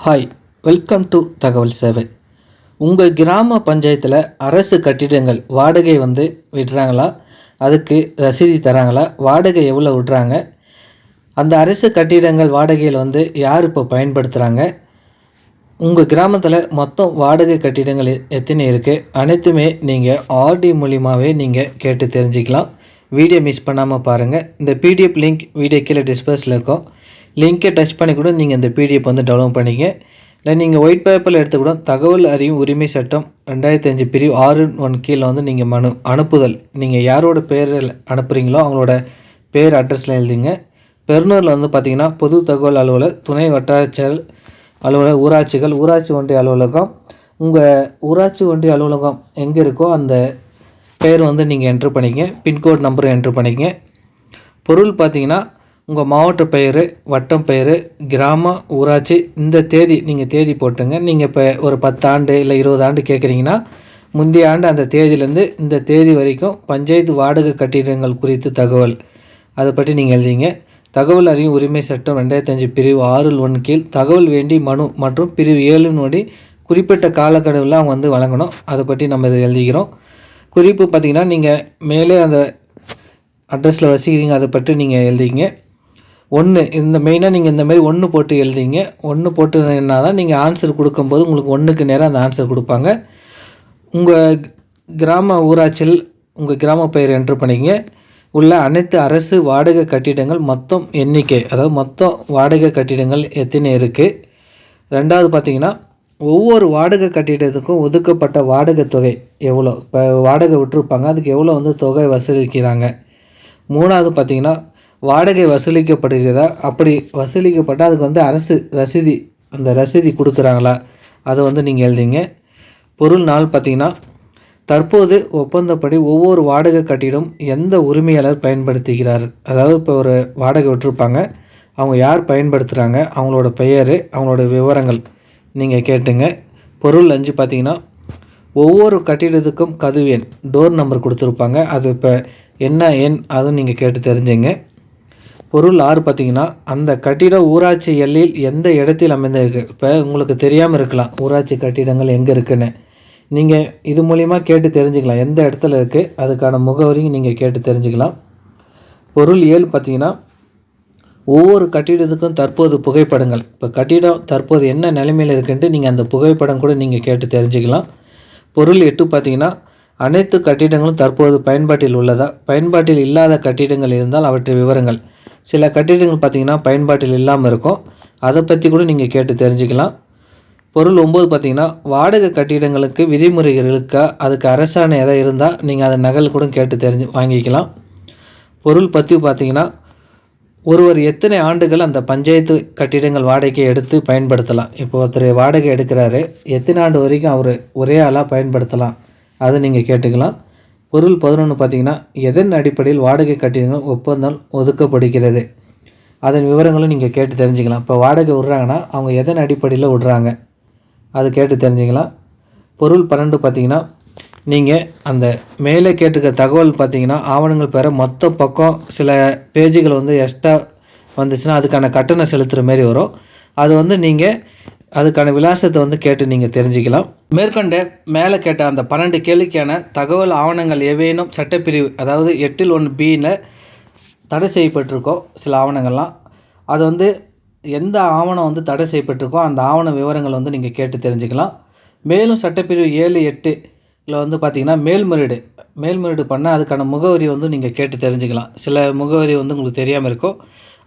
Hi, welcome to தகவல் சேவை. உங்கள் கிராம பஞ்சாயத்தில் அரசு கட்டிடங்கள் வாடகை விடுறாங்களா? அதுக்கு ரசீது தராங்களா? வாடகை எவ்வளோ விடுறாங்க? அந்த அரசு கட்டிடங்கள் வாடகையில் யார் இப்போ பயன்படுத்துகிறாங்க? உங்கள் கிராமத்தில் மொத்தம் வாடகை கட்டிடங்கள் எத்தனை இருக்குது? அனைத்துமே நீங்கள் ஆர்டி மூலியமாகவே நீங்கள் கேட்டு தெரிஞ்சுக்கலாம். வீடியோ மிஸ் பண்ணாமல் பாருங்கள். இந்த பிடிஎஃப் லிங்க் வீடியோ கீழே டிஸ்பிளேஸில் இருக்கும். லிங்கை டச் பண்ணி கூட நீங்கள் இந்த பிடிஎஃப் டவுன்லோட் பண்ணிங்க. இல்லை நீங்கள் ஒயிட் பேப்பரில் எடுத்து கூட தகவல் அறியும் உரிமை சட்டம் 2005 பிரிவு 6(1) கீழே நீங்கள் அனுப்புதல், நீங்கள் யாரோட பேரில் அனுப்புகிறீங்களோ அவங்களோட பேர் அட்ரஸில் எழுதிங்க. பெருநூரில் பார்த்திங்கன்னா பொது தகவல் அலுவலர், துணை வட்டாட்சியர் அலுவலர், ஊராட்சிகள், ஊராட்சி ஒன்றிய அலுவலகம். உங்கள் ஊராட்சி ஒன்றிய அலுவலகம் எங்கே இருக்கோ அந்த பேர் நீங்கள் என்ட்ரு பண்ணிக்கங்க. பின்கோட் நம்பரும் என்ட்ரு பண்ணிக்கங்க. பொருள் பார்த்திங்கன்னா உங்கள் மாவட்ட பெயர், வட்டம் பெயர், கிராம, ஊராட்சி, இந்த தேதி நீங்கள் தேதி போட்டுங்க. நீங்கள் இப்போ ஒரு 10 ஆண்டு இல்லை 20 ஆண்டு கேட்குறீங்கன்னா முந்தைய ஆண்டு அந்த தேதியிலேருந்து இந்த தேதி வரைக்கும் பஞ்சாயத்து வாடகை கட்டிடங்கள் குறித்து தகவல் அதை பற்றி நீங்கள் எழுதிங்க. தகவல் அறியும் உரிமை சட்டம் 2005 பிரிவு 6(1) கீழ் தகவல் வேண்டி மனு மற்றும் பிரிவு 7 குறிப்பிட்ட காலக்கெடுவில் அவங்க வழங்கணும். அதை பற்றி நம்ம இதை எழுதிக்கிறோம். குறிப்பு பார்த்திங்கன்னா நீங்கள் மேலே அந்த அட்ரஸில் வசிக்கிறீங்க, அதை பற்றி நீங்கள் எழுதிங்க. 1 இந்த மெயினாக நீங்கள் இந்த மாதிரி 1 போட்டு எழுதிங்க. 1 போட்டுன்னா தான் நீங்கள் ஆன்சர் கொடுக்கும்போது உங்களுக்கு 1க்கு நேரம் அந்த ஆன்சர் கொடுப்பாங்க. உங்கள் கிராம ஊராட்சியில் உங்கள் கிராம பெயர் என்ட்ரு பண்ணிங்க. உள்ள அனைத்து அரசு வாடகை கட்டிடங்கள் மொத்தம் எண்ணிக்கை, அதாவது மொத்தம் வாடகை கட்டிடங்கள் எத்தனை இருக்குது. 2வது பார்த்திங்கன்னா ஒவ்வொரு வாடகை கட்டிடத்துக்கும் ஒதுக்கப்பட்ட வாடகை தொகை எவ்வளோ, இப்போ வாடகை விட்டுருப்பாங்க அதுக்கு எவ்வளோ தொகை வசூலிக்கிறாங்க. 3வது பார்த்திங்கன்னா வாடகை வசூலிக்கப்படுகிறதா, அப்படி வசூலிக்கப்பட்டால் அதுக்கு அரசு ரசீதி, அந்த ரசீதி கொடுக்குறாங்களா, அதை நீங்கள் எழுதிங்க. பொருள் 4 பார்த்திங்கன்னா தற்போது ஒப்பந்தப்படி ஒவ்வொரு வாடகை கட்டிடம் எந்த உரிமையாளர் பயன்படுத்துகிறார், அதாவது இப்போ ஒரு வாடகை விட்டுருப்பாங்க அவங்க யார் பயன்படுத்துகிறாங்க, அவங்களோட பெயர், அவங்களோட விவரங்கள் நீங்கள் கேட்டுங்க. பொருள் 5 பார்த்திங்கன்னா ஒவ்வொரு கட்டிடத்துக்கும் கதவு எண், டோர் நம்பர் கொடுத்துருப்பாங்க, அது இப்போ என்ன எண் அதுவும் நீங்கள் கேட்டு தெரிஞ்சுங்க. பொருள் 6 பார்த்திங்கன்னா அந்த கட்டிட ஊராட்சி எல்லையில் எந்த இடத்தில் அமைந்திருக்கு. இப்போ உங்களுக்கு தெரியாமல் இருக்கலாம் ஊராட்சி கட்டிடங்கள் எங்கே இருக்குன்னு, நீங்கள் இது மூலிமா கேட்டு தெரிஞ்சுக்கலாம். எந்த இடத்துல இருக்குது அதுக்கான முகவரியும் நீங்கள் கேட்டு தெரிஞ்சுக்கலாம். பொருள் 7 பார்த்திங்கன்னா ஒவ்வொரு கட்டிடத்துக்கும் தற்போது புகைப்படங்கள், இப்போ கட்டிடம் தற்போது என்ன நிலைமையில் இருக்குன்ட்டு நீங்கள் அந்த புகைப்படம் கூட நீங்கள் கேட்டு தெரிஞ்சுக்கலாம். பொருள் 8 பார்த்திங்கன்னா அனைத்து கட்டிடங்களும் தற்போது பயன்பாட்டில் உள்ளதா, பயன்பாட்டில் இல்லாத கட்டிடங்கள் இருந்தால் அவற்றின் விவரங்கள். சில கட்டிடங்கள் பார்த்திங்கன்னா பயன்பாட்டில் இல்லாமல் இருக்கும், அதை பற்றி கூட நீங்கள் கேட்டு தெரிஞ்சுக்கலாம். பொருள் 9 பார்த்திங்கன்னா வாடகை கட்டிடங்களுக்கு விதிமுறைகளுக்கா, அதுக்கு அரசாணை எதாவது இருந்தால் நீங்கள் அதை நகல் கூட கேட்டு வாங்கிக்கலாம். பொருள் 10 பார்த்திங்கன்னா ஒருவர் எத்தனை ஆண்டுகள் அந்த பஞ்சாயத்து கட்டிடங்கள் வாடகையை எடுத்து பயன்படுத்தலாம். இப்போ ஒருத்தர் வாடகை எடுக்கிறாரு, எத்தனை ஆண்டு வரைக்கும் அவர் ஒரே ஆளாக பயன்படுத்தலாம், அதை நீங்கள் கேட்டுக்கலாம். பொருள் 11 பார்த்திங்கன்னா எதன் அடிப்படையில் வாடகை கட்டிடங்கள் ஒப்பந்தம் ஒதுக்கப்படுகிறது, அதன் விவரங்களும் நீங்கள் கேட்டு தெரிஞ்சுக்கலாம். இப்போ வாடகை விட்றாங்கன்னா அவங்க எதன் அடிப்படையில் விட்றாங்க அது கேட்டு தெரிஞ்சுக்கலாம். பொருள் 12 பார்த்திங்கன்னா நீங்கள் அந்த மேலே கேட்டுக்க தகவல் பார்த்திங்கன்னா ஆவணங்கள் பெற மொத்த பக்கம் சில பேஜுகள் எக்ஸ்ட்ரா வந்துச்சுன்னா அதுக்கான கட்டணம் செலுத்துகிற மாரி வரும். அது நீங்கள் அதுக்கான விலாசத்தை கேட்டு நீங்கள் தெரிஞ்சுக்கலாம். மேற்கொண்ட மேலே கேட்ட அந்த 12 கேள்விக்கான தகவல் ஆவணங்கள் ஏவேனும் சட்டப்பிரிவு, அதாவது 8(1)B தடை செய்யப்பட்டிருக்கோம் சில ஆவணங்கள்லாம், அது எந்த ஆவணம் தடை செய்யப்பட்டிருக்கோ அந்த ஆவண விவரங்கள் நீங்கள் கேட்டு தெரிஞ்சுக்கலாம். மேலும் சட்டப்பிரிவு 7(8)ல் பார்த்திங்கன்னா மேல்முறையீடு பண்ணால் அதுக்கான முகவரி நீங்கள் கேட்டு தெரிஞ்சுக்கலாம். சில முகவரி உங்களுக்கு தெரியாமல் இருக்கும்,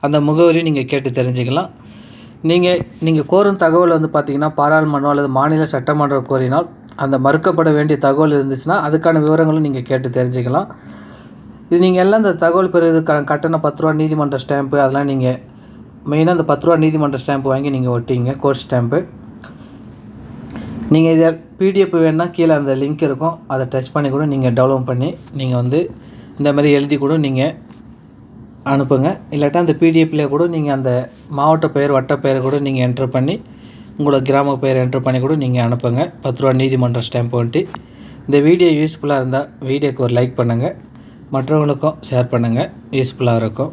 அந்த முகவரி நீங்கள் கேட்டு தெரிஞ்சுக்கலாம். நீங்கள் கோரும் தகவல் பார்த்திங்கன்னா பாராளுமன்றம் அல்லது மாநில சட்டமன்றம் கோரினால் அந்த மறுக்கப்பட வேண்டிய தகவல் இருந்துச்சுன்னா அதுக்கான விவரங்களும் நீங்கள் கேட்டு தெரிஞ்சுக்கலாம். இது நீங்கள் எல்லாம் இந்த தகவல் பெறுவதற்கான கட்டணம் 10 ரூபா நீதிமன்ற ஸ்டாம்ப்பு, அதெல்லாம் நீங்கள் மெயினாக அந்த 10 ரூபா நீதிமன்ற ஸ்டாம்ப்பு வாங்கி நீங்கள் ஒட்டிங்க, கோர்ட் ஸ்டாம்ப்பு. நீங்கள் இதை பிடிஎஃப் வேணுன்னா கீழே அந்த லிங்க் இருக்கும், அதை டச் பண்ணி கூட நீங்கள் டவுன்லோட் பண்ணி நீங்கள் இந்த மாதிரி எழுதி கூட நீங்கள் அனுப்புங்க. இல்லாட்டா அந்த பிடிஎஃப்லேயே கூட நீங்கள் அந்த மாவட்ட பெயர், வட்ட பெயரை கூட நீங்கள் என்ட்ரு பண்ணி உங்களோட கிராம பெயர் என்ட்ரு பண்ணி கூட நீங்கள் அனுப்புங்க. 10 ரூபா நீதிமன்ற ஸ்டாம்ப் இந்த வீடியோ யூஸ்ஃபுல்லாக இருந்தால் வீடியோக்கு ஒரு லைக் பண்ணுங்கள், மற்றவங்களுக்கும் ஷேர் பண்ணுங்கள், யூஸ்ஃபுல்லாக இருக்கும்.